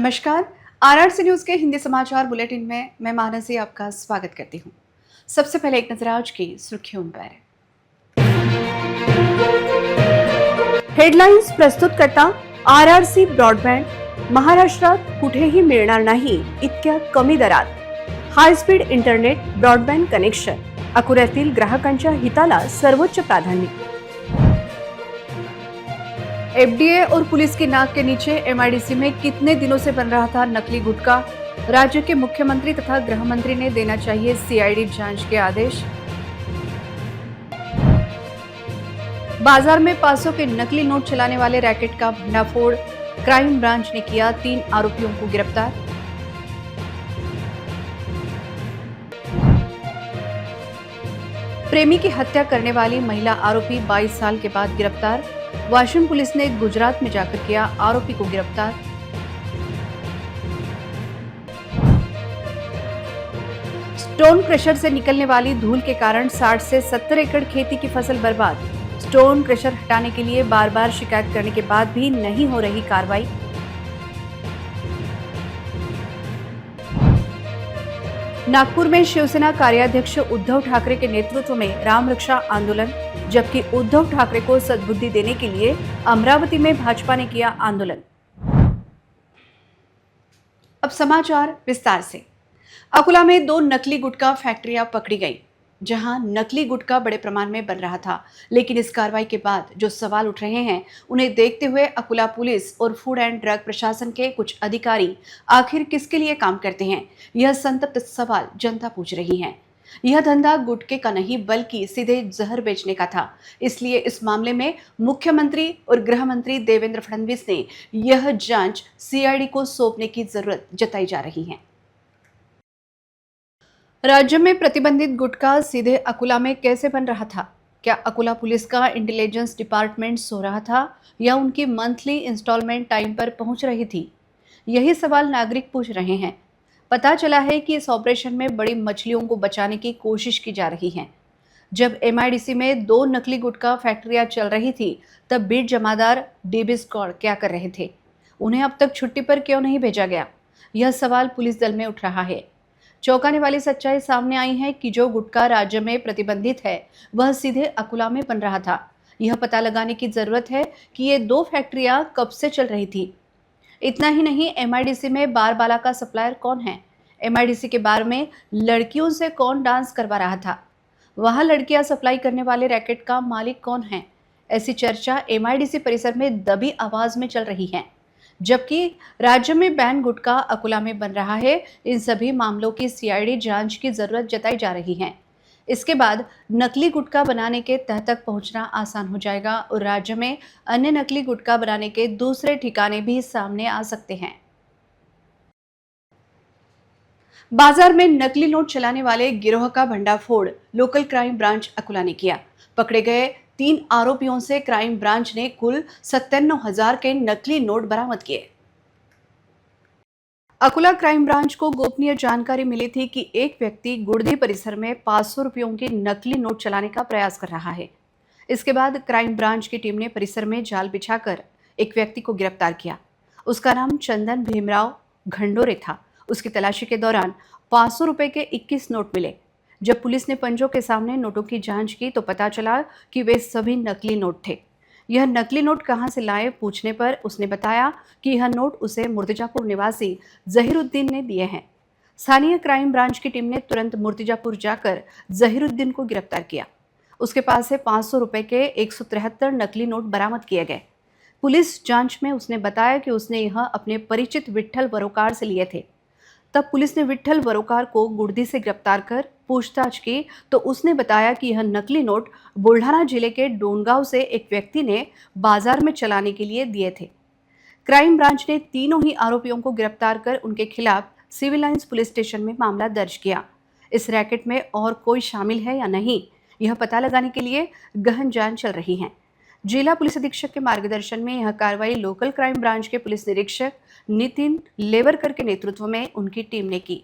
नमस्कार। RRC news के हिंदी समाचार बुलेटिन में मैं मानसी आपका स्वागत करती हूँ। सबसे पहले एक नजर आज की सुर्खियों पर। हेडलाईन्स प्रस्तुत करता आरआरसी ब्रॉडबँड। महाराष्ट्रात कुठेही मिळणार नाही इतक्या कमी दरात high speed internet broadband connection. अकोल्यातील ग्राहकांच्या हिताला सर्वोच्च प्राधान्य। एफडीए और पुलिस की नाक के नीचे एमआईडीसी में कितने दिनों से बन रहा था नकली गुटखा। राज्य के मुख्यमंत्री तथा गृह मंत्री ने देना चाहिए सीआईडी जांच के आदेश। बाजार में 500 के नकली नोट चलाने वाले रैकेट का भंडाफोड़। क्राइम ब्रांच ने किया 3 आरोपियों को गिरफ्तार। प्रेमी की हत्या करने वाली महिला आरोपी 22 साल के बाद गिरफ्तार। वाशिम पुलिस ने गुजरात में जाकर किया आरोपी को गिरफ्तार। स्टोन क्रशर से निकलने वाली धूल के कारण 60 से 70 एकड़ खेती की फसल बर्बाद। स्टोन क्रशर हटाने के लिए बार बार शिकायत करने के बाद भी नहीं हो रही कार्रवाई। नागपुर में शिवसेना कार्याध्यक्ष उद्धव ठाकरे के नेतृत्व में राम रक्षा आंदोलन, जबकि उद्धव ठाकरे को सद्बुद्धि देने के लिए अमरावती में भाजपा ने किया आंदोलन। अब समाचार विस्तार से। अकोला में 2 नकली गुटखा फैक्ट्रियां पकड़ी गई, जहां नकली गुटखा बड़े प्रमाण में बन रहा था। लेकिन इस कार्रवाई के बाद जो सवाल उठ रहे हैं, उन्हें देखते हुए अकोला पुलिस और फूड एंड ड्रग प्रशासन के कुछ अधिकारी आखिर किसके लिए काम करते हैं, यह संतप्त सवाल जनता पूछ रही है। यह धंधा गुटखे का नहीं बल्कि सीधे जहर बेचने का था। इसलिए इस मामले में मुख्यमंत्री और गृह मंत्री देवेंद्र फडणवीस ने यह जांच सीआईडी को सौंपने की जरूरत जताई जा रही है। राज्य में प्रतिबंधित गुटखा सीधे अकोला में कैसे बन रहा था? क्या अकोला पुलिस का इंटेलिजेंस डिपार्टमेंट सो रहा था या उनकी मंथली इंस्टॉलमेंट टाइम पर पहुंच रही थी? यही सवाल नागरिक पूछ रहे हैं। पता चला है कि इस ऑपरेशन में बड़ी मछलियों को बचाने की कोशिश की जा रही है। जब एमआईडीसी में 2 नकली गुटखा फैक्ट्रियां चल रही थी, तब बीट जमादार डीबी स्क्वाड क्या कर रहे थे? उन्हें अब तक छुट्टी पर क्यों नहीं भेजा गया? यह सवाल पुलिस दल में उठ रहा है। चौंकाने वाली सच्चाई सामने आई है कि जो गुटखा राज्य में प्रतिबंधित है, वह सीधे अकोला में बन रहा था। यह पता लगाने की जरूरत है कि ये 2 फैक्ट्रियां कब से चल रही थी। इतना ही नहीं, एमआईडीसी में बार बाला का सप्लायर कौन है? एमआईडीसी के बार में लड़कियों से कौन डांस करवा रहा था? वहां लड़कियां सप्लाई करने वाले रैकेट का मालिक कौन है? ऐसी चर्चा एमआईडीसी परिसर में दबी आवाज में चल रही है। जबकि राज्य में बैन गुटखा अकोला में बन रहा है। इन सभी मामलों की सीआईडी जांच की जरूरत जताई जा रही है। इसके बाद नकली गुटखा बनाने के तह तक पहुंचना आसान हो जाएगा और राज्य में अन्य नकली गुटखा बनाने के दूसरे ठिकाने भी सामने आ सकते हैं। बाजार में नकली नोट चलाने वाले गिरोह का भंडाफोड़ लोकल क्राइम ब्रांच अकोला ने किया। पकड़े गए 3 आरोपियों से क्राइम ब्रांच ने कुल 97,000 के नकली नोट बरामद किए। अकोला क्राइम ब्रांच को गोपनीय जानकारी मिली थी कि एक व्यक्ति गुड़दी परिसर में 500 रुपयों के नकली नोट चलाने का प्रयास कर रहा है। इसके बाद क्राइम ब्रांच की टीम ने परिसर में जाल बिछाकर एक व्यक्ति को गिरफ्तार किया। उसका नाम चंदन भीमराव घंडोरे था। उसकी तलाशी के दौरान 500 रुपए के 21 नोट मिले। जब पुलिस ने पंजों के सामने नोटों की जांच की तो पता चला कि वे सभी नकली नोट थे। यह नकली नोट कहां से लाए पूछने पर उसने बताया कि यह नोट उसे मुर्तिजापुर निवासी जहीरुद्दीन ने दिए हैं। स्थानीय क्राइम ब्रांच की टीम ने तुरंत मुर्तिजापुर जाकर जहीरुद्दीन को गिरफ्तार किया। उसके पास से 500 रुपए के 173 नकली नोट बरामद किए गए। पुलिस जांच में उसने बताया कि उसने यह अपने परिचित विट्ठल वरोकार से लिए थे। तब पुलिस ने विट्ठल वरोकार को गुड़दी से गिरफ्तार कर पूछताछ की तो उसने बताया कि यह नकली नोट बुल्ढाना जिले के डोनगांव से एक व्यक्ति ने बाजार में चलाने के लिए दिए थे। क्राइम ब्रांच ने तीनों ही आरोपियों को गिरफ्तार कर उनके खिलाफ सिविल लाइंस पुलिस स्टेशन में मामला दर्ज किया। इस रैकेट में और कोई शामिल है या नहीं, यह पता लगाने के लिए गहन जांच चल रही है। जिला पुलिस अधीक्षक के मार्गदर्शन में यह कार्रवाई लोकल क्राइम ब्रांच के पुलिस निरीक्षक नितिन लेवरकर के नेतृत्व में उनकी टीम ने की।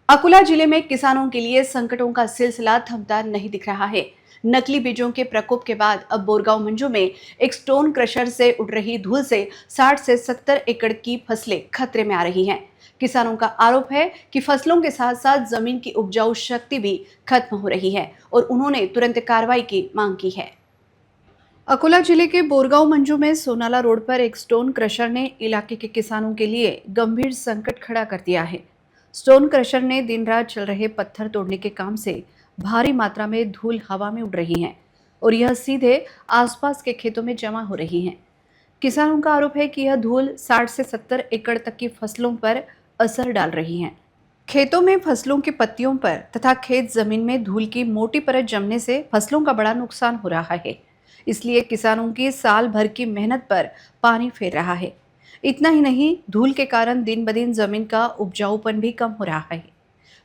अकोला जिले में किसानों के लिए संकटों का सिलसिला थमता नहीं दिख रहा है। नकली बीजों के प्रकोप के बाद अब बोरगांव मंजू में एक स्टोन क्रशर से उड़ रही धूल से 60 से 70 एकड़ की फसलें खतरे में आ रही हैं। किसानों का आरोप है कि फसलों के साथ साथ जमीन की उपजाऊ शक्ति भी खत्म हो रही है और उन्होंने तुरंत कार्रवाई की मांग की है। अकोला जिले के बोरगांव मंजू में सोनाला रोड पर एक स्टोन क्रशर ने इलाके के किसानों के लिए गंभीर संकट खड़ा कर दिया है। स्टोन क्रशर ने दिन रात चल रहे पत्थर तोड़ने के काम से भारी मात्रा में धूल हवा में उड़ रही है और यह सीधे आसपास के खेतों में जमा हो रही है। किसानों का आरोप है कि यह धूल 60 से 70 एकड़ तक की फसलों पर असर डाल रही है। खेतों में फसलों की पत्तियों पर तथा खेत जमीन में धूल की मोटी परत जमने से फसलों का बड़ा नुकसान हो रहा है। इसलिए किसानों की साल भर की मेहनत पर पानी फेर रहा है। इतना ही नहीं, धूल के कारण दिन ब दिन जमीन का उपजाऊपन भी कम हो रहा है।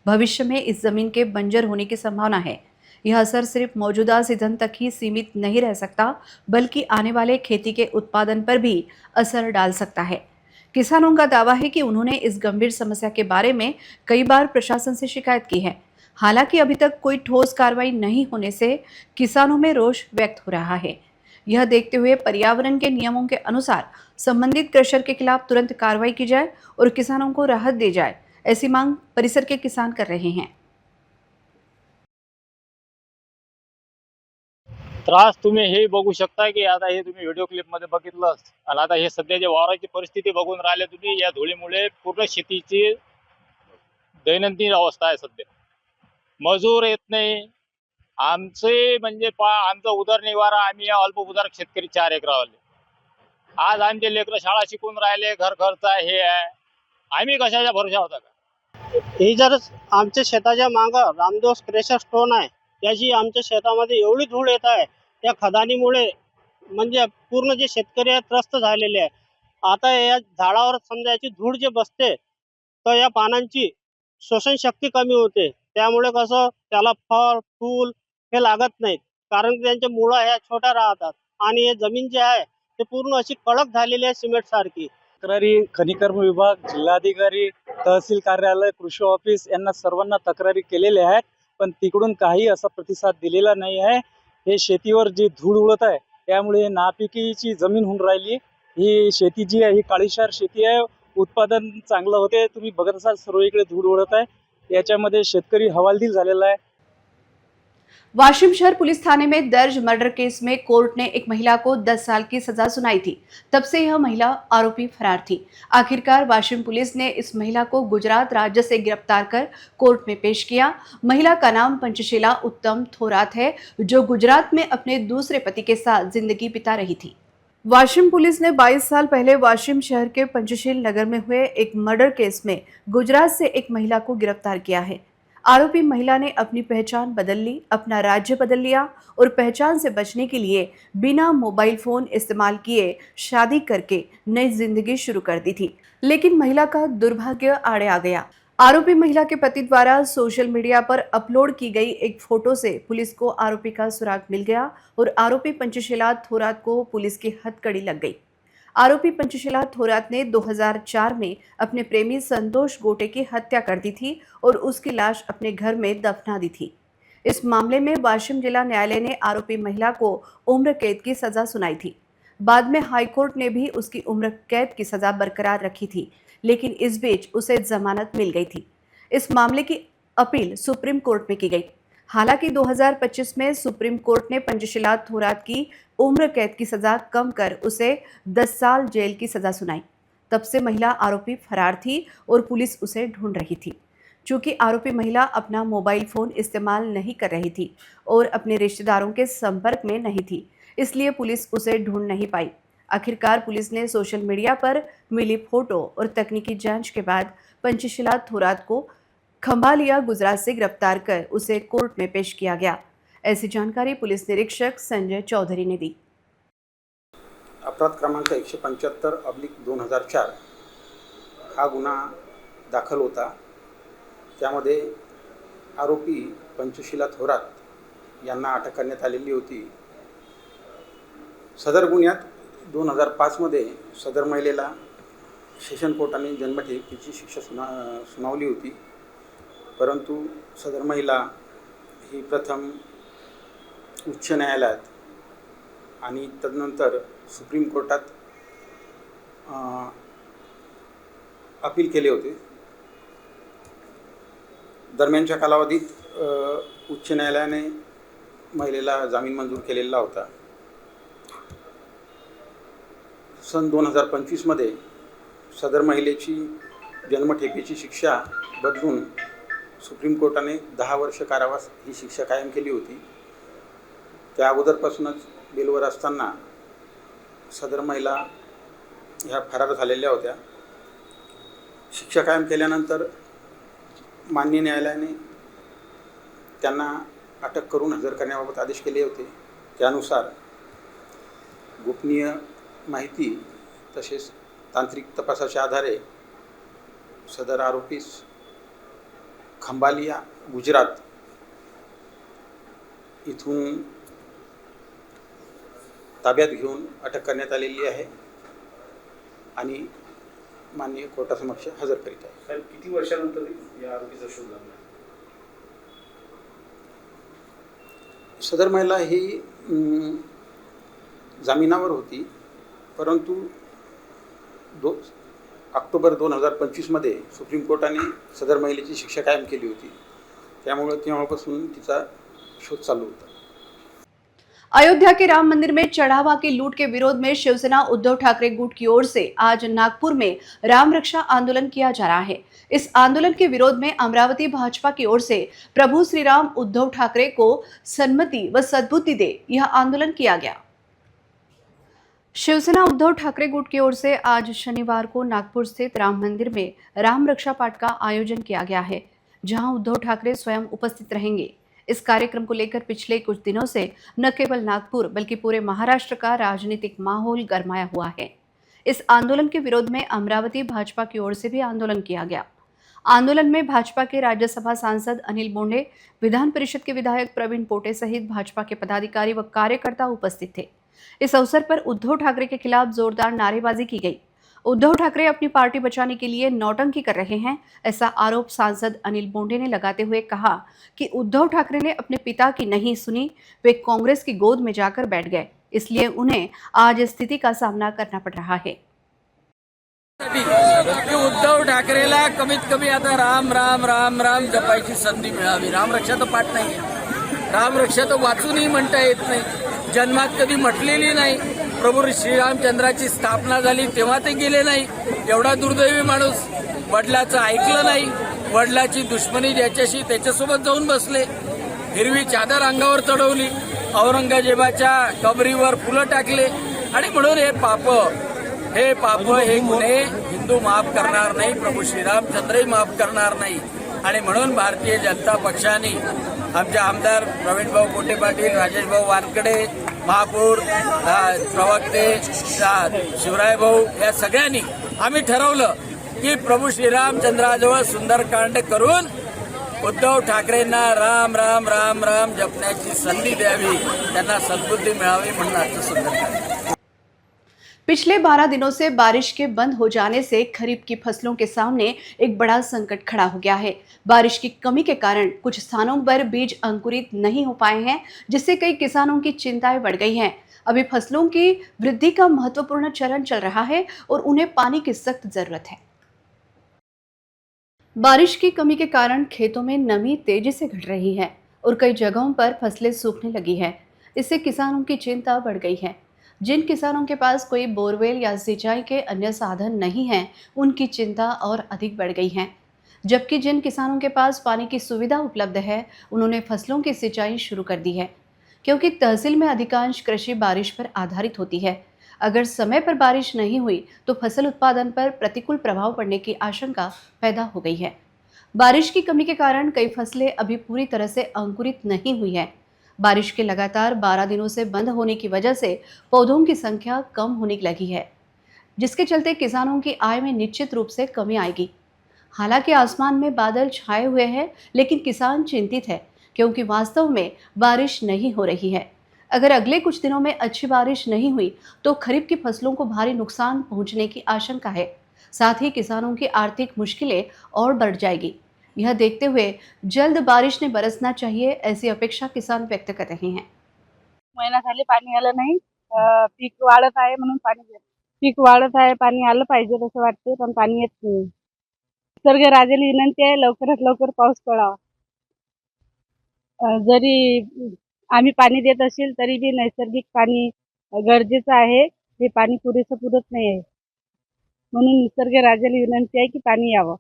भविष्य में इस जमीन के बंजर होने की संभावना है। यह असर सिर्फ मौजूदा सीजन तक ही सीमित नहीं रह सकता, बल्कि आने वाले खेती के उत्पादन पर भी असर डाल सकता है। किसानों का दावा है कि उन्होंने इस गंभीर समस्या के बारे में कई बार प्रशासन से शिकायत की है। हालांकि अभी तक कोई ठोस कार्रवाई नहीं होने से किसानों में रोष व्यक्त हो रहा है। यह देखते हुए पर्यावरण के नियमों के अनुसार संबंधित क्रशर के खिलाफ तुरंत कार्रवाई की जाए और किसानों को राहत दी जाए, ऐसी मांग परिसर के किसान कर रहे हैं। त्रास तुम्ही हे बघू शकता की आता हे तुम्ही व्हिडिओ क्लिप मध्ये बघितलं आणि आता हे सध्याची वावराची परिस्थिती बघून राहिले तुम्ही। या धुळीमुळे पूर्ण शेतीची दैनंदिन अवस्था आहे सध्या। मजूर येत नाही। आमचे म्हणजे आमचा उदरनिर्वाह आम्ही अल्प उदार शेतकरी 4 एकरावाले। आज आमचे लेकरं शाळा शिकून राहिले, घर खर्च हे आहे, आम्ही कशाच्या भरोशावर होता का? ही जर आमच्या शेताच्या मागं रामदोस क्रेशर स्टोन आहे, त्याची आमच्या शेतामध्ये एवढी धूळ येत आहे त्या खदानीमुळे, म्हणजे पूर्ण जे शेतकरी आहेत त्रस्त झालेले आहे। आता या झाडावर समजा याची धूळ जे बसते तर या पानांची शोषण शक्ती कमी होते, त्यामुळे कसं त्याला फळ फूल हे लागत नाहीत, कारण त्यांच्या मुळा ह्या छोट्या राहतात आणि हे जमीन जे आहे ते पूर्ण अशी कडक झालेली आहे सिमेंट सारखी। तक्रारी खनिकर्म विभाग, जिल्हाधिकारी, तहसील कार्यालय, कृषी ऑफिस यांना सर्वांना तक्रारी केलेल्या आहेत, पण तिकडून काही असा प्रतिसाद दिलेला नाही आहे। हे शेतीवर जी धूळ उडत आहे त्यामुळे नापिकीची जमीन होऊन राहिली। ही शेती जी आहे ही काळीशार शेती आहे, उत्पादन चांगलं होते। तुम्ही बघत असाल सर्व इकडे धूळ उडत आहे, याच्यामध्ये शेतकरी हवालदिल झालेला आहे। वाशिम शहर पुलिस थाने में दर्ज मर्डर केस में कोर्ट ने एक महिला को 10 साल की सजा सुनाई थी। तब से यह महिला आरोपी फरार थी। आखिरकार वाशिम पुलिस ने इस महिला को गुजरात राज्य से गिरफ्तार कर कोर्ट में पेश किया। महिला का नाम पंचशीला उत्तम थोरात है, जो गुजरात में अपने दूसरे पति के साथ जिंदगी बिता रही थी। वाशिम पुलिस ने 22 साल पहले वाशिम शहर के पंचशील नगर में हुए एक मर्डर केस में गुजरात से एक महिला को गिरफ्तार किया है। आरोपी महिला ने अपनी पहचान बदल ली, अपना राज्य बदल लिया और पहचान से बचने के लिए बिना मोबाइल फोन इस्तेमाल किए शादी करके नई जिंदगी शुरू कर दी थी। लेकिन महिला का दुर्भाग्य आड़े आ गया। आरोपी महिला के पति द्वारा सोशल मीडिया पर अपलोड की गई एक फोटो से पुलिस को आरोपी का सुराग मिल गया और आरोपी पंचशीला थोरात को पुलिस की हथकड़ी लग गई। आरोपी पंचशीला थोरात ने 2004 में अपने प्रेमी संतोष गोटे की हत्या कर दी थी और उसकी लाश अपने घर में दफना दी थी। इस मामले में वाशिम जिला न्यायालय ने आरोपी महिला को उम्र कैद की सजा सुनाई थी। बाद में हाईकोर्ट ने भी उसकी उम्र कैद की सजा बरकरार रखी थी, लेकिन इस बीच उसे जमानत मिल गई थी। इस मामले की अपील सुप्रीम कोर्ट में की गई। हालांकि 2025 में सुप्रीम कोर्ट ने पंचशीला थोरात की उम्र कैद की सजा कम कर उसे 10 साल जेल की सजा सुनाई। तब से महिला आरोपी फरार थी और पुलिस उसे ढूंढ रही थी। चूंकि आरोपी महिला अपना मोबाइल फोन इस्तेमाल नहीं कर रही थी और अपने रिश्तेदारों के संपर्क में नहीं थी, इसलिए पुलिस उसे ढूंढ नहीं पाई। आखिरकार पुलिस ने सोशल मीडिया पर मिली फोटो और तकनीकी जांच के बाद पंचशीला थोरात को खंभालिया गुजरात से गिरफ्तार कर उसे कोर्ट में पेश किया गया। ऐसी जानकारी पुलिस निरीक्षक संजय चौधरी ने दी। अपराध क्रमांक 175/2004 हा गुन्हा दाखल होता। त्यामध्ये आरोपी पंचशीला थोरात यांना अटक करण्यात आलेली होती। सदर गुन्ह्यात 2005 मध्ये सदर महिलेला सेशन कोर्टाने जन्मठेपेची शिक्षा सुनावली होती, परंतु सदर महिला ही प्रथम उच्च न्यायालयात आणि तदनंतर सुप्रीम कोर्टात अपील केले होते. दरम्यानच्या कालावधीत उच्च न्यायालयाने महिलेला जामीन मंजूर केलेला होता. सन 2025मध्ये सदर महिलेची जन्मठेपेची शिक्षा बदलून सुप्रीम कोर्टाने 10 वर्ष कारावास ही शिक्षा कायम केली होती. त्या अगोदरपासूनच बेलवर असताना सदर महिला ह्या फरार झालेल्या होत्या. शिक्षा कायम केल्यानंतर माननीय न्यायालयाने त्यांना अटक करून हजर करण्याबाबत आदेश केले होते. त्यानुसार गोपनीय माहिती तसेच तांत्रिक तपासाच्या आधारे सदर आरोपीस खंबालिया गुजरात इथून ताब्यात घेऊन अटक करण्यात आलेली आहे आणि माननीय कोर्टासमक्ष हजर करीत आहे. साहेब, किती वर्षानंतर या आरोपीचा शोध लागला? सदर महिला ही जामिनावर होती, परंतु ऑक्टोबर 2025मध्ये सुप्रीम कोर्टाने सदर महिलेची शिक्षा कायम केली होती. त्यामुळे तेव्हापासून तिचा शोध चालू होता. अयोध्या के राम मंदिर में चढ़ावा की लूट के विरोध में शिवसेना उद्धव ठाकरे गुट की ओर से आज नागपुर में राम रक्षा आंदोलन किया जा रहा है. इस आंदोलन के विरोध में अमरावती भाजपा की ओर से प्रभु श्री राम उद्धव ठाकरे को सन्मति व सद्बुद्धि दे यह आंदोलन किया गया. शिवसेना उद्धव ठाकरे गुट की ओर से आज शनिवार को नागपुर स्थित राम मंदिर में राम रक्षा पाठ का आयोजन किया गया है, जहां उद्धव ठाकरे स्वयं उपस्थित रहेंगे. इस कार्यक्रम को लेकर पिछले कुछ दिनों से न केवल नागपुर बल्कि पूरे महाराष्ट्र का राजनीतिक माहौल गरमाया हुआ है. इस आंदोलन के विरोध में अमरावती भाजपा की ओर से भी आंदोलन किया गया. आंदोलन में भाजपा के राज्यसभा सांसद अनिल बोंडे, विधान परिषद के विधायक प्रवीण पोटे सहित भाजपा के पदाधिकारी व कार्यकर्ता उपस्थित थे. इस अवसर पर उद्धव ठाकरे के खिलाफ जोरदार नारेबाजी की गई. उद्धव ठाकरे अपनी पार्टी बचाने के लिए नौटंकी कर रहे हैं, ऐसा आरोप सांसद अनिल बोंडे ने लगाते हुए कहा कि उद्धव ठाकरे ने अपने पिता की नहीं सुनी, वे कांग्रेस की गोद में जाकर बैठ गए, इसलिए उन्हें आज स्थिति का सामना करना पड़ रहा है. उद्धव ठाकरेला कमीत कमी आता राम राम राम राम जपायची संधी मिळावी. रामरक्षा तर पाठ नाही, रामरक्षा तर वाचूनही म्हणता येत नाही, जन्मात कधी म्हटलेली नाही. प्रभू श्रीरामचंद्राची स्थापना झाली तेव्हा ते गेले नाही. एवढा दुर्दैवी माणूस, वडिलाचं ऐकलं नाही, वडिलाची दुश्मनी ज्याच्याशी त्याच्यासोबत जाऊन बसले, हिरवी चादर अंगावर चढवली, औरंगजेबाच्या कबरीवर फुलं टाकले आणि म्हणून हे पाप हे गुन्हे हिंदू माफ करणार नाही, प्रभू श्रीरामचंद्रही माफ करणार नाही. आणि म्हणून भारतीय जनता पक्षाने आमचे आमदार प्रवीणभाऊ पोटे पाटील, राजेशभाऊ वानकडे, महापौर, प्रवक्ते, शिवरायभाऊ या सगळ्यांनी आम्ही ठरवलं की प्रभू श्रीरामचंद्राजवळ सुंदरकांड करून उद्धव ठाकरेंना राम राम राम राम जपण्याची संधी द्यावी, त्यांना सद्बुद्धी मिळावी म्हणून आजचं सुंदरकांड. पिछले 12 दिनों से बारिश के बंद हो जाने से खरीफ की फसलों के सामने एक बड़ा संकट खड़ा हो गया है. बारिश की कमी के कारण कुछ स्थानों पर बीज अंकुरित नहीं हो पाए हैं, जिससे कई किसानों की चिंताएं बढ़ गई हैं. अभी फसलों की वृद्धि का महत्वपूर्ण चरण चल रहा है और उन्हें पानी की सख्त जरूरत है. बारिश की कमी के कारण खेतों में नमी तेजी से घट रही है और कई जगहों पर फसलें सूखने लगी है. इससे किसानों की चिंता बढ़ गई है. जिन किसानों के पास कोई बोरवेल या सिंचाई के अन्य साधन नहीं हैं, उनकी चिंता और अधिक बढ़ गई है. जबकि जिन किसानों के पास पानी की सुविधा उपलब्ध है, उन्होंने फसलों की सिंचाई शुरू कर दी है, क्योंकि तहसील में अधिकांश कृषि बारिश पर आधारित होती है. अगर समय पर बारिश नहीं हुई तो फसल उत्पादन पर प्रतिकूल प्रभाव पड़ने की आशंका पैदा हो गई है. बारिश की कमी के कारण कई फसलें अभी पूरी तरह से अंकुरित नहीं हुई है. बारिश के लगातार 12 दिनों से बंद होने की वजह से पौधों की संख्या कम होने लगी है, जिसके चलते किसानों की आय में निश्चित रूप से कमी आएगी. हालांकि आसमान में बादल छाए हुए हैं, लेकिन किसान चिंतित है क्योंकि वास्तव में बारिश नहीं हो रही है. अगर अगले कुछ दिनों में अच्छी बारिश नहीं हुई तो खरीफ की फसलों को भारी नुकसान पहुंचने की आशंका है. साथ ही किसानों की आर्थिक मुश्किलें और बढ़ जाएगी. यह देखते हुए जल्द बारिश ने बरसना चाहिए, ऐसी अपेक्षा किसान व्यक्त कर रहे हैं. महिना झाले पाणी आलं नाही. पीक वाढत आहे म्हणून पीक वाढत आहे, पाणी आलं पाहिजे असं वाटते, पण पाणी येत नाही. निसर्ग राजाला विनंती आहे, लवकरात लवकर पाऊस पडावा. जरी आम्ही पाणी देत असेल तरी बी नैसर्गिक पाणी गरजेचं आहे. हे पाणी पुरेसं पुरत नाही आहे, म्हणून निसर्ग राजाला विनंती आहे की पाणी यावं.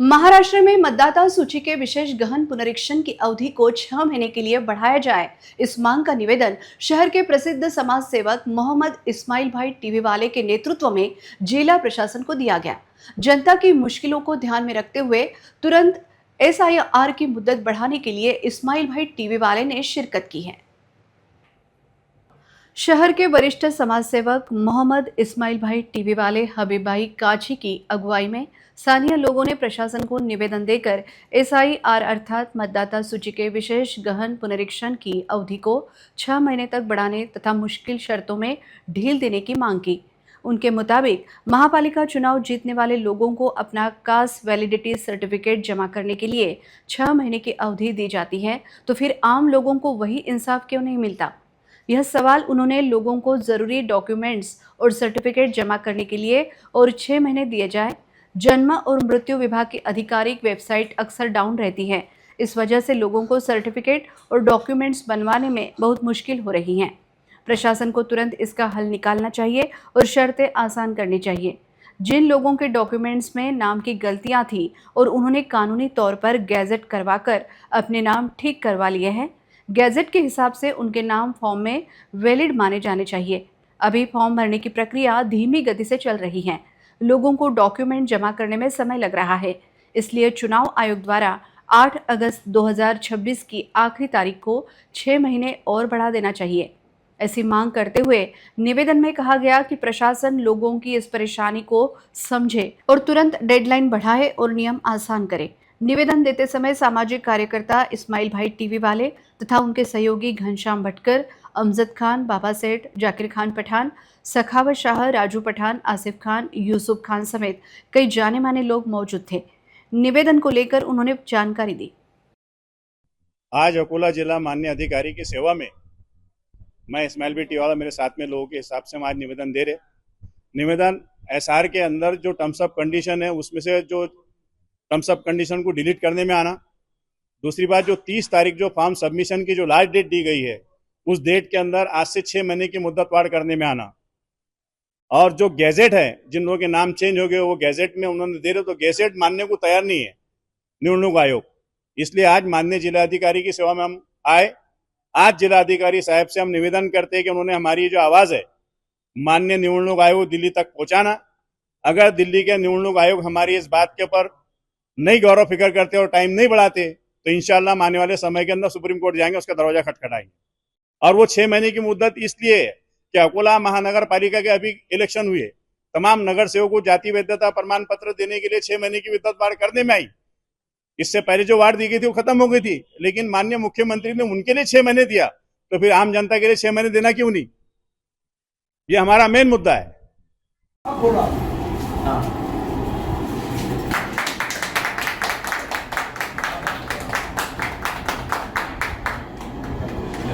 महाराष्ट्र में मतदाता सूची के विशेष गहन पुनरीक्षण की अवधि को 6 महीने के लिए बढ़ाया जाए, इस मांग का निवेदन शहर के प्रसिद्ध समाज सेवक मोहम्मद इस्माइल भाई टीवी वाले के नेतृत्व में जिला प्रशासन को दिया गया। जनता की मुश्किलों को ध्यान में रखते हुए तुरंत SIR की मुद्दत बढ़ाने के लिए इस्माइल भाई टीवी वाले ने शिरकत की है। शहर के वरिष्ठ समाज सेवक मोहम्मद इस्माइल भाई टीवी वाले हबीब भाई काछी की अगुवाई में स्थानीय लोगों ने प्रशासन को निवेदन देकर SIR अर्थात मतदाता सूची के विशेष गहन पुनरीक्षण की अवधि को 6 महीने तक बढ़ाने तथा मुश्किल शर्तों में ढील देने की मांग की। उनके मुताबिक महापालिका चुनाव जीतने वाले लोगों को अपना कास्ट वैलिडिटी सर्टिफिकेट जमा करने के लिए 6 महीने की अवधि दी जाती है, तो फिर आम लोगों को वही इंसाफ क्यों नहीं मिलता? यह सवाल उन्होंने लोगों को ज़रूरी डॉक्यूमेंट्स और सर्टिफिकेट जमा करने के लिए और 6 महीने दिए जाए। जन्म और मृत्यु विभाग की आधिकारिक वेबसाइट अक्सर डाउन रहती है, इस वजह से लोगों को सर्टिफिकेट और डॉक्यूमेंट्स बनवाने में बहुत मुश्किल हो रही हैं। प्रशासन को तुरंत इसका हल निकालना चाहिए और शर्तें आसान करनी चाहिए। जिन लोगों के डॉक्यूमेंट्स में नाम की गलतियां थी और उन्होंने कानूनी तौर पर गैजेट करवाकर अपने नाम ठीक करवा लिए हैं, गैजेट के हिसाब से उनके नाम फॉर्म में वैलिड माने जाने चाहिए। अभी फॉर्म भरने की प्रक्रिया धीमी गति से चल रही है, लोगों को डॉक्यूमेंट जमा करने में समय लग रहा है, इसलिए चुनाव आयोग द्वारा 8 अगस्त 2026 की आखिरी तारीख को 6 महीने और बढ़ा देना चाहिए। ऐसी मांग करते हुए निवेदन में कहा गया कि प्रशासन लोगों की इस परेशानी को समझे और तुरंत डेडलाइन बढ़ाए और नियम आसान करे। निवेदन देते समय सामाजिक कार्यकर्ता इस्माइल भाई टीवी वाले तथा उनके सहयोगी घनश्याम भटकर, अमजद खान, बाबा सेठ, जाकिर खान पठान, सखावत शाह, राजू पठान, आसिफ खान, यूसुफ खान समेत कई जाने माने लोग मौजूद थे। निवेदन को लेकर उन्होंने जानकारी दी। आज अकोला जिला मान्य अधिकारी की सेवा में मैं इस्माइल भाई टीवी वाला मेरे साथ में लोगों के हिसाब से हम आज निवेदन दे रहे। निवेदन SR के अंदर जो टर्म्स ऑफ कंडीशन है उसमें से जो टर्म्स ऑफ कंडीशन को डिलीट करने में आना, दूसरी बात जो 30 तारीख जो फॉर्म सबमिशन की जो लास्ट डेट दी गई है उस डेट के अंदर आज से 6 महीने की मुद्दत वार करने में आना, और जो गैजेट है जिन लोगों के नाम चेंज हो गए वो गैजेट में उन्होंने दे रहे तो गैजेट मानने को तैयार नहीं है निवडणूक आयोग। इसलिए आज माननीय जिलाधिकारी की सेवा में हम आए। आज जिलाधिकारी साहब से हम निवेदन करते हैं कि उन्होंने हमारी जो आवाज़ है माननीय निवडणूक आयोग दिल्ली तक पहुंचाना। अगर दिल्ली के निवडणूक आयोग हमारी इस बात के ऊपर नहीं गौरव फिक्र करते और टाइम नहीं बढ़ाते तो इंशाल्लाह हम आने वाले समय के अंदर सुप्रीम कोर्ट जाएंगे, उसका दरवाजा खटखटाएंगे। और वो 6 महीने की मुद्दत इसलिए है कि अकोला महानगर पालिका के अभी इलेक्शन हुए, तमाम नगर सेवकों को जाति वैधता प्रमाण पत्र देने के लिए 6 महीने की मुद्दत वार करने में आई। इससे पहले जो वार दी गई थी वो खत्म हो गई थी, लेकिन माननीय मुख्यमंत्री ने उनके लिए 6 महीने दिया, तो फिर आम जनता के लिए 6 महीने देना क्यों नहीं? ये हमारा मेन मुद्दा है।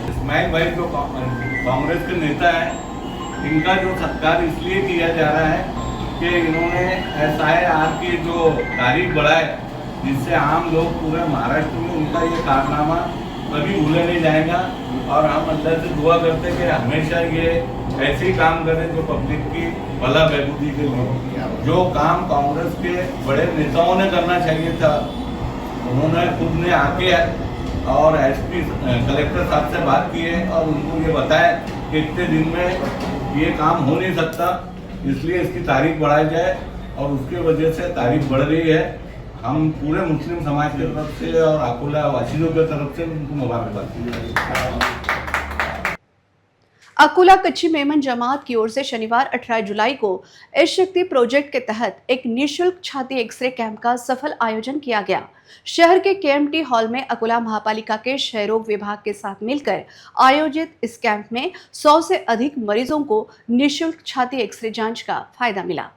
इस्माइल भाई जो कांग्रेस के नेता है, इनका जो सत्कार इसलिए किया जा रहा है कि इन्होंने SIR की जो तारीख बढ़ाए, जिससे आम लोग पूरे महाराष्ट्र में उनका ये कारनामा कभी भूले नहीं जाएगा। और हम अल्लाह से दुआ करते हैं कि हमेशा ये ऐसे ही काम करें जो पब्लिक की भला बहबूदी के लिए। जो काम कांग्रेस के बड़े नेताओं ने करना चाहिए था, उन्होंने खुद ने आके और SP कलेक्टर साहब से बात की है और उनको ये बताया कि इतने दिन में ये काम हो नहीं सकता, इसलिए इसकी तारीख बढ़ाई जाए। और उसकी वजह से तारीख बढ़ रही है। हम पूरे मुस्लिम समाज की तरफ से और अकोला वासियों की तरफ से उनको मुबारकबाद। अकोला कच्ची मेमन जमात की ओर से शनिवार 18 जुलाई को इस शक्ति प्रोजेक्ट के तहत एक निःशुल्क छाती एक्सरे कैंप का सफल आयोजन किया गया। शहर के KMT हॉल में अकोला महापालिका के क्षय रोग विभाग के साथ मिलकर आयोजित इस कैंप में 100 से अधिक मरीजों को निःशुल्क छाती एक्सरे जांच का फायदा मिला।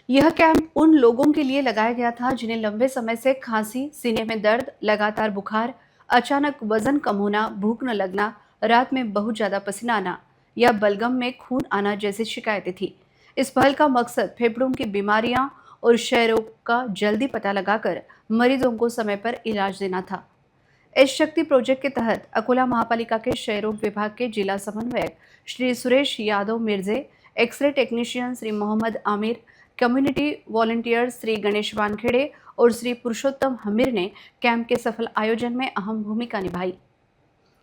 यह कैंप उन लोगों के लिए लगाया गया था जिन्हें लंबे समय से खांसी, सीने में दर्द, लगातार बुखार, अचानक वजन कम होना, भूख न लगना, रात में बहुत ज़्यादा पसीना आना या बलगम में खून आना जैसी शिकायतें थी। इस पहल का मकसद फेफड़ों की बीमारियां और क्षय रोग का जल्दी पता लगाकर मरीजों को समय पर इलाज देना था। इस शक्ति प्रोजेक्ट के तहत अकोला महापालिका के क्षय रोग विभाग के जिला समन्वयक Shri Suresh Yadav Mirje, x ray technician Shri Mohammad Aamir, community volunteer Shri Ganesh Wankhede और श्री पुरुषोत्तम हमीर ने कैंप के सफल आयोजन में अहम भूमिका निभाई।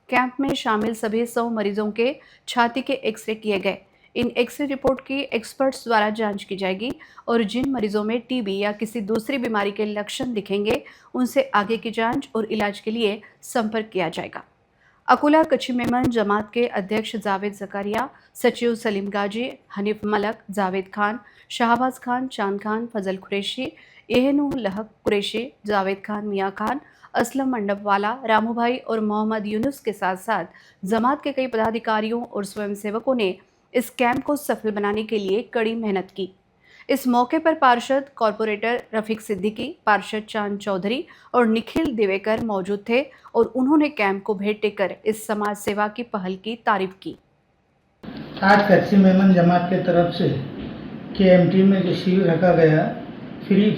कैंप में शामिल सभी 100 मरीजों के छाती के एक्सरे किए गए। इन एक्सरे रिपोर्ट की एक्सपर्ट्स द्वारा जांच की जाएगी और जिन मरीजों में टीबी या किसी दूसरी बीमारी के लक्षण दिखेंगे उनसे आगे की जांच और इलाज के लिए संपर्क किया जाएगा। अकोला कच्ची मेमन जमात के अध्यक्ष जावेद जकारिया, सचिव सलीम गाजी, हनीफ मलक, जावेद खान, शाहबाज खान, चांद खान, फजल कुरैशी, एहनू लहक कुरैशी, जावेद खान, मियाँ खान, असलम मंडपवाला, रामूभाई और मोहम्मद यूनुस के साथ साथ जमात के कई पदाधिकारियों और स्वयंसेवकों ने इस कैंप को सफल बनाने के लिए कड़ी मेहनत की। इस मौके पर पार्षद कॉरपोरेटर रफीक सिद्दीकी, पार्षद चांद चौधरी और निखिल दिवेकर मौजूद थे और उन्होंने कैंप को भेंट देकर इस समाज सेवा की पहल की तारीफ की। आज कच्ची मेमन जमात के तरफ से केएमटी में जो शिविर रखा गया, फ्री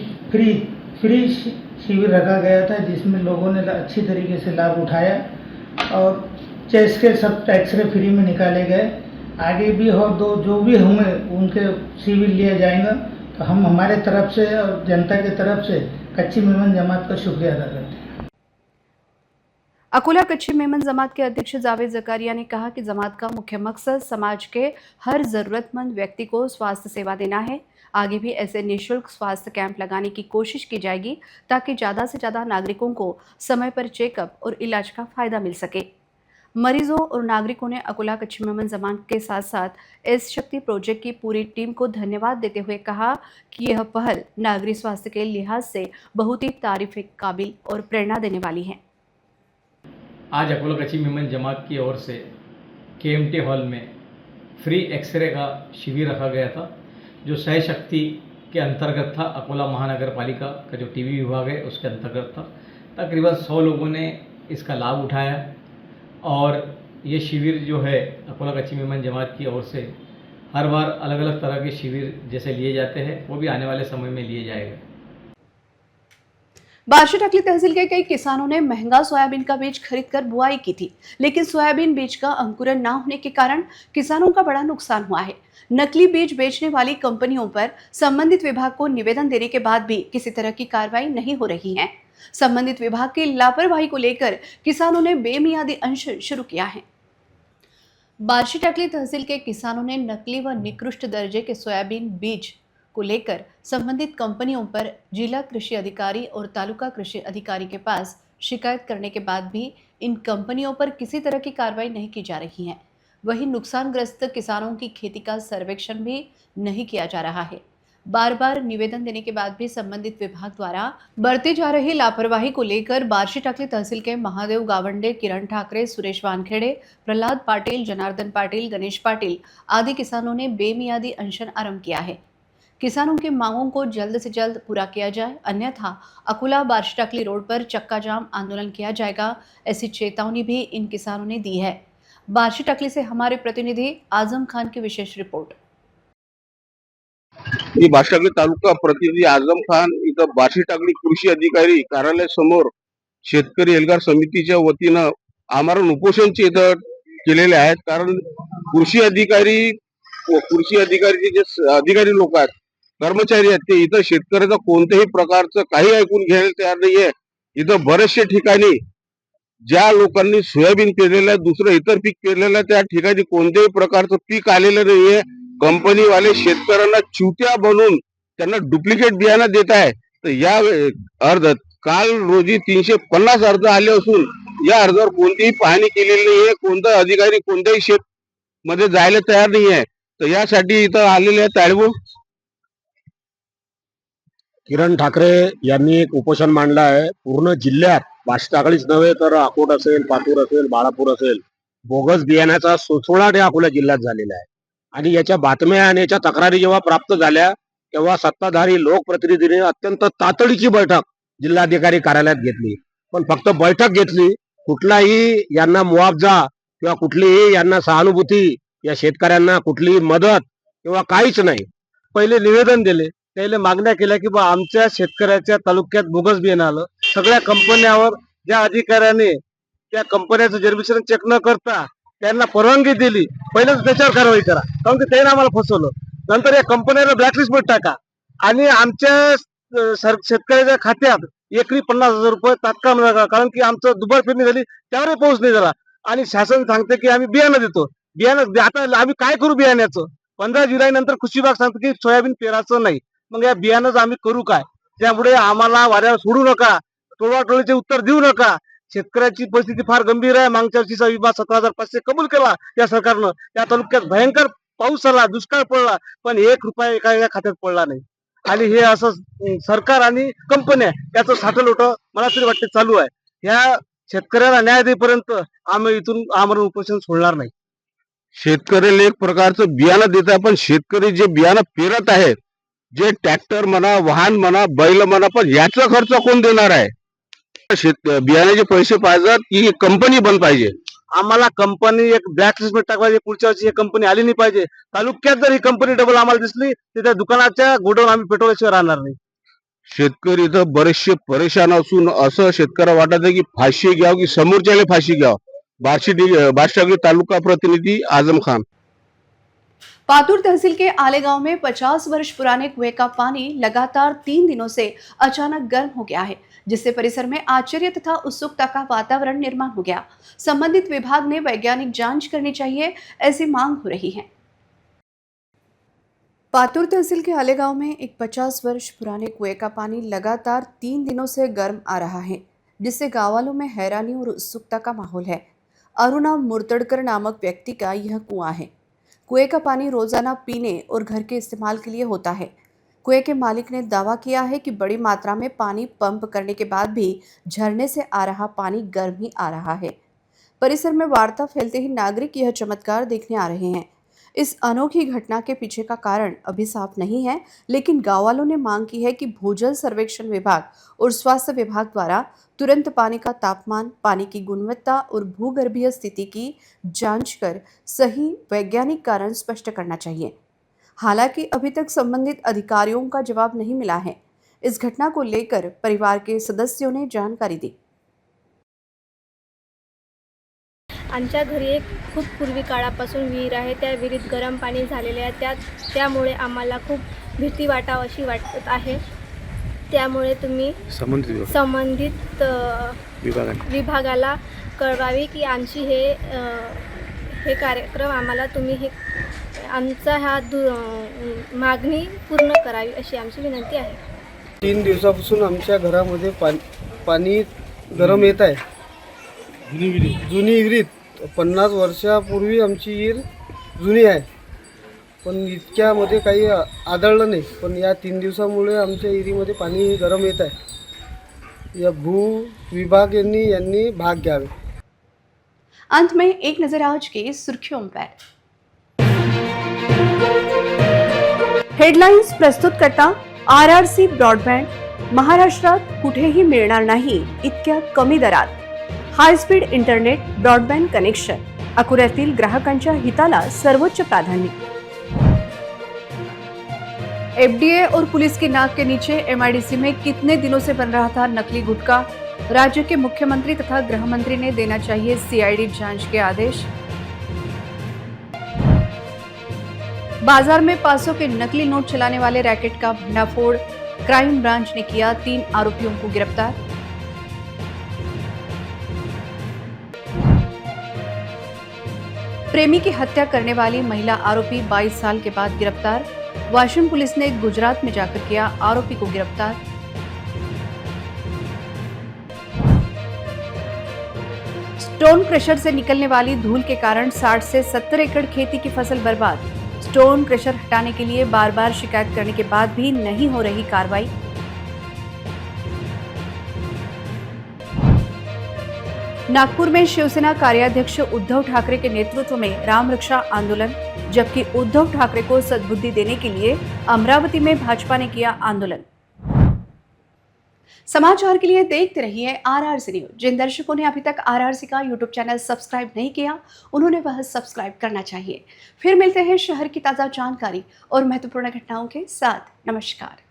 शिविर रखा गया था, जिसमें लोगों ने अच्छी तरीके से लाभ उठाया और चेस्ट के सब एक्सरे फ्री में निकाले गए। आगे भी और जो भी होंगे उनके शिविर लिया जाएगा। तो हम हमारे तरफ से और जनता के तरफ से कच्ची मेमन जमात का शुक्रिया अदा करते हैं। अकोला कच्ची मेमन जमात के अध्यक्ष जावेद जकारिया ने कहा कि जमात का मुख्य मकसद समाज के हर जरूरतमंद व्यक्ति को स्वास्थ्य सेवा देना है। आगे भी ऐसे निःशुल्क स्वास्थ्य कैंप लगाने की कोशिश की जाएगी ताकि ज़्यादा से ज़्यादा नागरिकों को समय पर चेकअप और इलाज का फायदा मिल सके। मरीजों और नागरिकों ने अकोला कच्ची मेमन जमात के साथ साथ इस शक्ति प्रोजेक्ट की पूरी टीम को धन्यवाद देते हुए कहा कि यह पहल नागरिक स्वास्थ्य के लिहाज से बहुत ही तारीफ काबिल और प्रेरणा देने वाली है। आज अकोला कच्ची मेमन जमात की ओर से केएमटी हॉल में फ्री एक्सरे का शिविर रखा गया था, जो सह शक्ति के अंतर्गत था। अकोला महानगर पालिका का जो टीबी विभाग है उसके अंतर्गत था। तकरीबन 100 लोगों ने इसका लाभ उठाया और ये शिविर जो है अकोला कच्ची मेमन जमात की ओर से हर बार अलग अलग तरह के शिविर जैसे लिए जाते हैं वो भी आने वाले समय में लिए जाएगा। बार्शी टाकली तहसील के कई किसानों ने महंगा सोयाबीन का बीज खरीदकर बुआई की थी, लेकिन सोयाबीन बीज का अंकुरन न होने के कारण किसानों का बड़ा नुकसान हुआ है। नकली बीज बेचने वाली कंपनियों पर संबंधित विभाग को निवेदन देने के बाद भी किसी तरह की कार्रवाई नहीं हो रही है। संबंधित विभाग की लापरवाही को लेकर किसानों ने बेमियादी अनशन शुरू किया है। बार्शी टाकली तहसील के किसानों ने नकली व निकृष्ट दर्जे के सोयाबीन बीज को लेकर संबंधित कंपनियों पर जिला कृषि अधिकारी और तालुका कृषि अधिकारी के पास शिकायत करने के बाद भी इन कंपनियों पर किसी तरह की कार्रवाई नहीं की जा रही है। वहीं नुकसानग्रस्त किसानों की खेती का सर्वेक्षण भी नहीं किया जा रहा है। बार बार निवेदन देने के बाद भी संबंधित विभाग द्वारा बरती जा रही लापरवाही को लेकर बार्शी टाकली तहसील के महादेव गावंडे, किरण ठाकरे, सुरेश वानखेड़े, प्रहलाद पाटिल, जनार्दन पाटिल, गणेश पाटिल आदि किसानों ने बेमियादी अनशन आरंभ किया है। किसानों की मांगों को जल्द से जल्द पूरा किया जाए, अन्यथा अकोला बार्शी टाकली रोड पर चक्का जाम आंदोलन किया जाएगा, ऐसी चेतावनी भी इन किसानों ने दी है। बार्शी टाकली से हमारे प्रतिनिधि आजम खान की विशेष रिपोर्ट। मी बार्शी टाकली तालुका प्रतिनिधी आजम खान इथं बार्शी टाकली कृषी अधिकारी कार्यालय समोर शेतकरी एल्गार समितीच्या वतीनं आमरण उपोषणचे इथं केलेले आहेत। कारण कृषी अधिकारीचे जे अधिकारी लोक आहेत, कर्मचारी आहेत, ते इथं शेतकऱ्याचं कोणत्याही प्रकारचं काही ऐकून घ्यायला तयार नाहीये। इथं बरेचशे ठिकाणी ज्या लोकांनी सोयाबीन पेरलेलं आहे, दुसरं इतर पीक पेरलेलं आहे, त्या ठिकाणी कोणत्याही प्रकारचं पीक आलेलं नाहीये। कंपनीवाले शेतकऱ्यांना चुत्या बनवून त्यांना डुप्लिकेट बियाणं देत आहे। तर या अर्जात काल रोजी 350 अर्ज आले असून या अर्जावर कोणतीही पाहणी केलेली नाहीये। कोणता अधिकारी कोणत्याही शेत मध्ये जायला तयार नाहीये। तर यासाठी इथं आलेले ताळबो किरण ठाकरे यांनी एक उपोषण मांडलं आहे। पूर्ण जिल्ह्यात बार्शी टाकलीच नव्हे तर अकोट असेल, पातूर असेल, बाळापूर असेल, बोगस बियाण्याचा सोसोळा अकोला जिल्ह्यात झालेला आहे। आणि याच्या बातम्या आणि याच्या तक्रारी जेव्हा प्राप्त झाल्या तेव्हा सत्ताधारी लोकप्रतिनिधींनी अत्यंत तातडीची बैठक जिल्हाधिकारी कार्यालयात घेतली। पण फक्त बैठक घेतली कुठलाही यांना मुआवजा किंवा कुठलीही यांना सहानुभूती या शेतकऱ्यांना कुठलीही मदत किंवा काहीच नाही. पहिले निवेदन दिले, त्याला मागण्या केल्या की बा आमच्या शेतकऱ्याच्या तालुक्यात बोगस बियाणं आलं. सगळ्या कंपन्यावर ज्या अधिकाऱ्याने त्या कंपन्याचं रजिस्ट्रेशन चेक न करता त्यांना परवानगी दिली, पहिलेच त्याच्यावर कारवाई करा, कारण की त्याने आम्हाला फसवलं. नंतर या कंपन्याला ब्लॅकलिस्टमध्ये टाका आणि आमच्या शेतकऱ्याच्या खात्यात एकरी 50,000 रुपये तात्काळ मिळाला, कारण की आमचं दुबार पेरणी झाली त्यावरही पाऊस नाही झाला आणि शासन सांगते की आम्ही बियाणं देतो. बियाणं आता आम्ही काय करू बियाण्याचं? 15 जुलै नंतर कृषी विभाग सांगतो की सोयाबीन पेरायचं नाही. मग या बियाणंच आम्ही करू काय? त्यामुळे आम्हाला वाऱ्यावर सोडू नका, टोळवाटोळीचे उत्तर देऊ नका. शेतकऱ्याची परिस्थिती फार गंभीर आहे. मागच्या वर्षीचा विमा 17,500 कबूल केला या सरकारनं. या तालुक्यात भयंकर पाऊस आला, दुष्काळ पडला, पण 1 रुपया एका खात्यात पडला नाही. आणि हे असं सरकार आणि कंपन्या याचं साठलोटं मला तरी वाटते चालू आहे. ह्या शेतकऱ्याला न्याय देईपर्यंत आम्ही इथून आमरण उपोषण सोडणार नाही. शेतकऱ्याला एक प्रकारचं बियाणं देत आहे, पण शेतकरी जे बियाणं पेरत आहेत, जे ट्रॅक्टर म्हणा, वाहन म्हणा, बैल म्हणा, पण याचा खर्च कोण देणार आहे? बियाण्याचे पैसे पाहिजेत की कंपनी बंद पाहिजे? आम्हाला कंपनी एक ब्लॅकलिस्ट मध्ये टाकवायची. पुढच्या वर्षी ही कंपनी आली नाही पाहिजे. तालुक्यात जर ही कंपनी डबल आम्हाला दिसली तर त्या दुकानाच्या गोडाऊन आम्ही पेटवल्याशिवाय राहणार नाही. शेतकरी इथं बरेचसे परेशान असून असं शेतकऱ्याला वाटत आहे की फाशी घ्यावं की समोरच्याला फाशी घ्यावं. बार्शी तालुका प्रतिनिधि आजम खान. पातुर तहसील के आले गांव में 50 वर्ष पुराने कुएं का पानी लगातार 3 दिनों से अचानक गर्म हो गया है, जिससे परिसर में आश्चर्य तथा उत्सुकता का वातावरण निर्माण हो गया। संबंधित विभाग ने वैज्ञानिक जांच करनी चाहिए, ऐसी मांग हो रही है। पातुर तहसील के आले गांव में एक 50 वर्ष पुराने कुएं का पानी लगातार 3 दिनों से गर्म आ रहा है, जिससे गांव वालों में हैरानी और उत्सुकता का माहौल है। अरुणा मुर्तड़कर नामक व्यक्ति का यह कुआं है। कुएं का पानी रोजाना पीने और घर के इस्तेमाल के लिए होता है। कुएं के मालिक ने दावा किया है कि बड़ी मात्रा में पानी पंप करने के बाद भी झरने से आ रहा पानी गर्म ही आ रहा है। परिसर में वार्ता फैलते ही नागरिक यह चमत्कार देखने आ रहे हैं। इस अनोखी घटना के पीछे का कारण अभी साफ नहीं है, लेकिन गांव वालों ने मांग की है कि भूजल सर्वेक्षण विभाग और स्वास्थ्य विभाग द्वारा तुरंत पानी का तापमान, पानी की गुणवत्ता और भूगर्भीय स्थिति की जांच कर सही वैज्ञानिक कारण स्पष्ट करना चाहिए। हालांकि अभी तक संबंधित अधिकारियों का जवाब नहीं मिला है। इस घटना को लेकर परिवार के सदस्यों ने जानकारी दी। आमच्या घरी एक खूप पूर्वी काळापासून विहीर आहे, त्या विहिरीत गरम पाणी झालेले आहे, त्यामुळे आम्हाला खूप भीती वाटावीशी वाटत आहे। त्यामुळे तुम्ही संबंधित विभागाला कळवावी की आमची हे कार्यक्रम आम्हाला तुम्ही हे आमचा हा मागणी पूर्ण करावी अशी आमची विनंती आहे। 3 दिवसापासून आमच्या घरामध्ये पाणी गरम येत आहे। जुनी विहीर 50 वर्षापूर्वी आमची विहीर जुनी आहे, पण इतक्यामध्ये काही आढळलं नाही। पण या 3 दिवसामुळे आमच्या विहिरीमध्ये पाणी गरम येत आहे। या भू विभाग यांनी भाग घ्यावे। अंत में एक नजर आज की सुर्खियों पर। हेडलाइन्स प्रस्तुत करता RRC ब्रॉडबँड। महाराष्ट्रात कुठेही मिळणार नाही इतक्या कमी दरात high speed internet broadband connection. अकोल्यातील ग्राहकांच्या हिताला सर्वोच्च प्राधान्य। FDA और पुलिस की नाक के नीचे MIDC में कितने दिनों से बन रहा था नकली गुटखा? राज्य के मुख्यमंत्री तथा गृह मंत्री ने देना चाहिए CID जांच के आदेश। बाजार में 500 के नकली नोट चलाने वाले रैकेट का भंडाफोड़। क्राइम ब्रांच ने किया 3 आरोपियों को गिरफ्तार। प्रेमी की हत्या करने वाली महिला आरोपी 22 साल के बाद गिरफ्तार। वाशिम पुलिस ने गुजरात में जाकर किया आरोपी को गिरफ्तार। स्टोन क्रशर से निकलने वाली धूल के कारण 60 से 70 एकड़ खेती की फसल बर्बाद। स्टोन क्रशर हटाने के लिए बार बार शिकायत करने के बाद भी नहीं हो रही कार्रवाई। नागपुर में शिवसेना कार्याध्यक्ष उद्धव ठाकरे के नेतृत्व में राम रक्षा आंदोलन, जबकि उद्धव ठाकरे को सद्बुद्धि देने के लिए अमरावती में भाजपा ने किया आंदोलन। समाचार के लिए देखते रहिए RRC न्यूज। जिन दर्शकों ने अभी तक RRC का यूट्यूब चैनल सब्सक्राइब नहीं किया, उन्होंने वह सब्सक्राइब करना चाहिए। फिर मिलते हैं शहर की ताज़ा जानकारी और महत्वपूर्ण घटनाओं के साथ। नमस्कार।